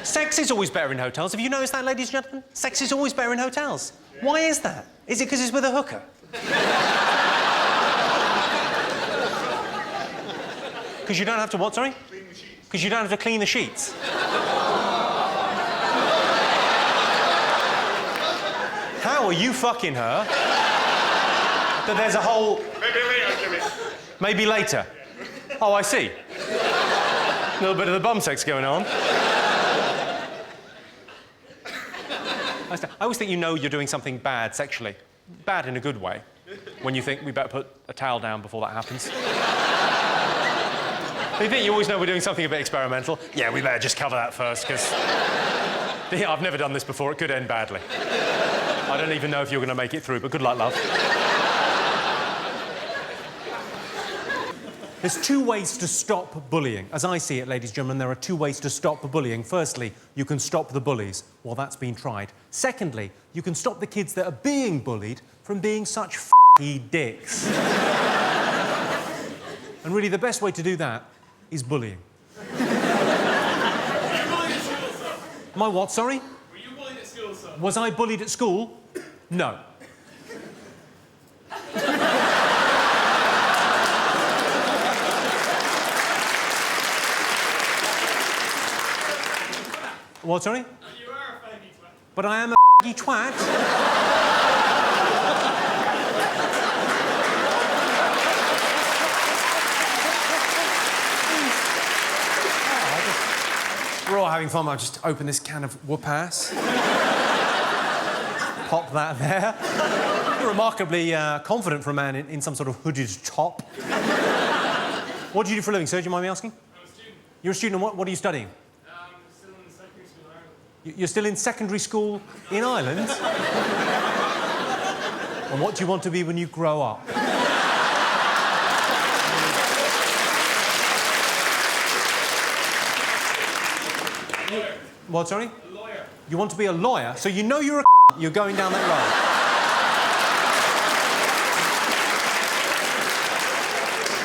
Sex is always better in hotels. Have you noticed that, ladies and gentlemen? Sex is always better in hotels. Why is that? Is it because it's with a hooker? Because you don't have to what, sorry? Clean the sheets. Because you don't have to clean the sheets. How are you fucking her? That there's a whole... Maybe later, Jimmy. Maybe later. Oh, I see. A little bit of the bum sex going on. I always think you know you're doing something bad sexually. Bad in a good way. When you think we better put a towel down before that happens. You think you always know we're doing something a bit experimental. Yeah, we better just cover that first, because... Yeah, I've never done this before. It could end badly. I don't even know if you're going to make it through, but good luck, love. There's two ways to stop bullying. As I see it, ladies and gentlemen, there are two ways to stop bullying. Firstly, you can stop the bullies. Well, that's been tried. Secondly, you can stop the kids that are being bullied from being such f***y dicks. And really, the best way to do that is bullying. My what, sorry? Were you bullied at school, sir? Was I bullied at school? No. What, sorry? You are a faggy twat. But I am a f***y twat. We're all having fun. I'll just open this can of whoop-ass. Pop that there. You're remarkably confident for a man in some sort of hooded top. What do you do for a living, sir? Do you mind me asking? I'm a student. You're a student, and what are you studying? Still in secondary school in Ireland. You're still in secondary school in Ireland? And what do you want to be when you grow up? Lawyer. What, sorry? A lawyer. You want to be a lawyer, so you know you're a you're going down that road.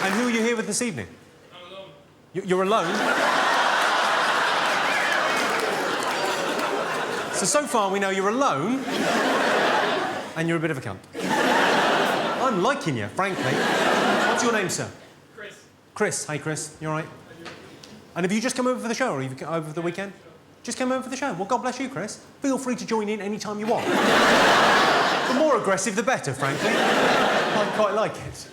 And who are you here with this evening? I'm alone. You're alone? So far we know you're alone and you're a bit of a cunt. I'm liking you, frankly. What's your name, sir? Chris. Chris. Hey, Chris. You all right? And have you just come over for the show, or have you come over the weekend? Just came over for the show. Well, God bless you, Chris. Feel free to join in any time you want. The more aggressive, the better, frankly. I quite like it.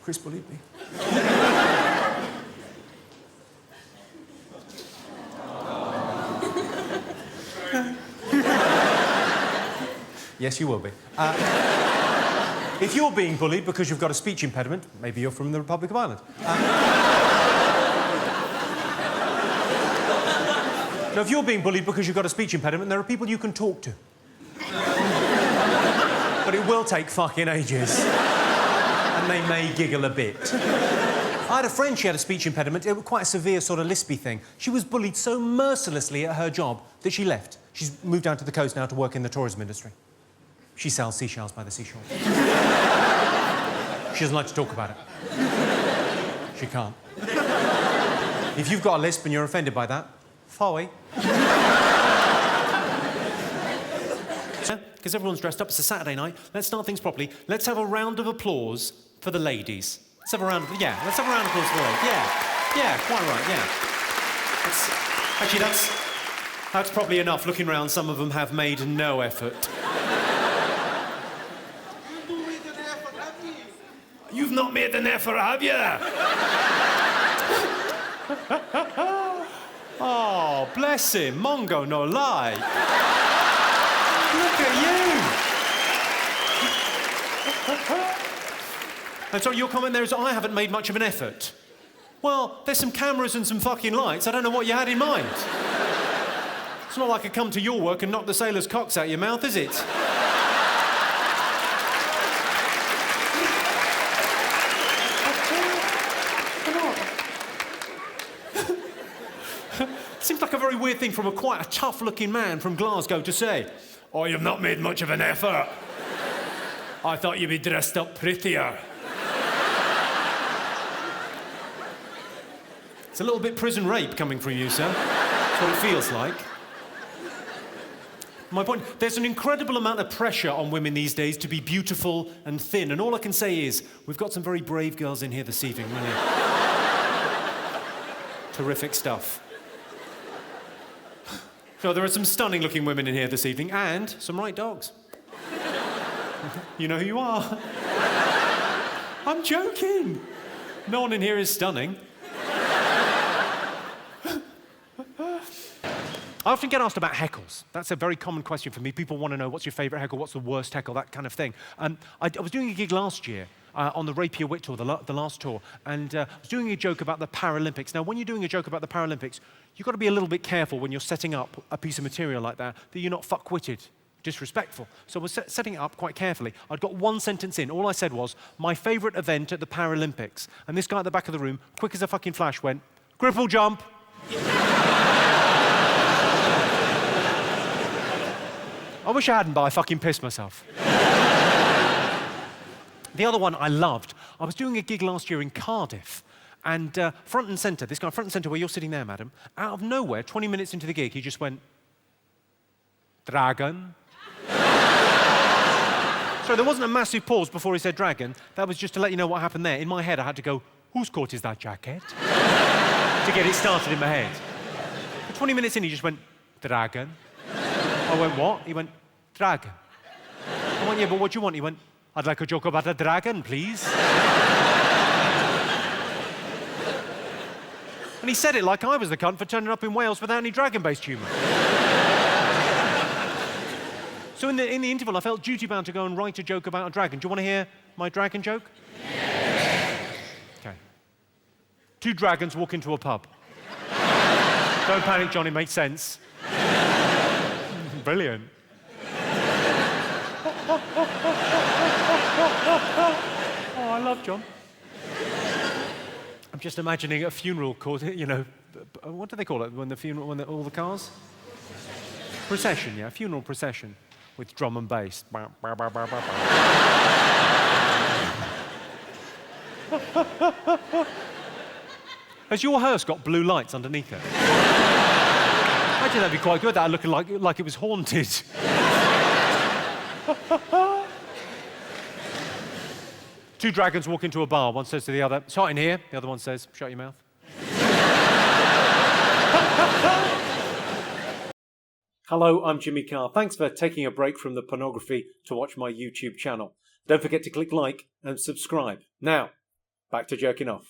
Chris bullied me. Yes, you will be. If you're being bullied because you've got a speech impediment, maybe you're from the Republic of Ireland. Now, if you're being bullied because you've got a speech impediment, there are people you can talk to. But it will take fucking ages. And they may giggle a bit. I had a friend, she had a speech impediment. It was quite a severe sort of lispy thing. She was bullied so mercilessly at her job that she left. She's moved down to the coast now to work in the tourism industry. She sells seashells by the seashore. She doesn't like to talk about it. She can't. If you've got a lisp and you're offended by that, phooey. Because everyone's dressed up, it's a Saturday night. Let's start things properly. Let's have a round of applause for the ladies. Let's have a round of... Yeah, let's have a round of applause for the ladies. Yeah, quite right, yeah. Actually, that's probably enough. Looking around, some of them have made no effort. You've not made an effort, have you? Oh, bless him. Mongo, no lie. Look at you. And so your comment there is, I haven't made much of an effort. Well, there's some cameras and some fucking lights. I don't know what you had in mind. It's not like I come to your work and knock the sailors' cocks out your mouth, is it? Seems like a very weird thing from quite a tough-looking man from Glasgow to say. Oh, you've not made much of an effort. I thought you'd be dressed up prettier. It's a little bit prison rape coming from you, sir. That's what it feels like. My point, there's an incredible amount of pressure on women these days to be beautiful and thin, and all I can say is, we've got some very brave girls in here this evening, really. Terrific stuff. So there are some stunning-looking women in here this evening, and some right dogs. You know who you are. I'm joking. No one in here is stunning. I often get asked about heckles. That's a very common question for me. People want to know, what's your favourite heckle, what's the worst heckle, that kind of thing. I was doing a gig last year on the Rapier Wit tour, the last tour, and I was doing a joke about the Paralympics. Now, when you're doing a joke about the Paralympics, you've got to be a little bit careful when you're setting up a piece of material like that you're not fuck-witted, disrespectful. So I was setting it up quite carefully. I'd got one sentence in. All I said was, my favourite event at the Paralympics. And this guy at the back of the room, quick as a fucking flash, went, cripple jump. I wish I hadn't, but I fucking pissed myself. The other one I loved, I was doing a gig last year in Cardiff, and front and centre, this guy front and centre where you're sitting there, madam, out of nowhere, 20 minutes into the gig, he just went, dragon. Sorry, there wasn't a massive pause before he said dragon. That was just to let you know what happened there. In my head, I had to go, whose coat is that jacket? To get it started in my head. But 20 minutes in, he just went, dragon. I went, what? He went, dragon. I went, yeah, but what do you want? He went, I'd like a joke about a dragon, please. And he said it like I was the cunt for turning up in Wales without any dragon-based humour. So in the interval, I felt duty-bound to go and write a joke about a dragon. Do you want to hear my dragon joke? OK. 2 dragons walk into a pub. Don't panic, John, it makes sense. Brilliant. Oh, I love John. I'm just imagining a funeral called, you know, what do they call it when the funeral, when all the cars? Procession, yeah, funeral procession with drum and bass. Has your hearse got blue lights underneath it? I think that'd be quite good, that looking like it was haunted. Two dragons walk into a bar. One says to the other, it's hot in here. The other one says, shut your mouth. Hello, I'm Jimmy Carr. Thanks for taking a break from the pornography to watch my YouTube channel. Don't forget to click like and subscribe. Now, back to jerking off.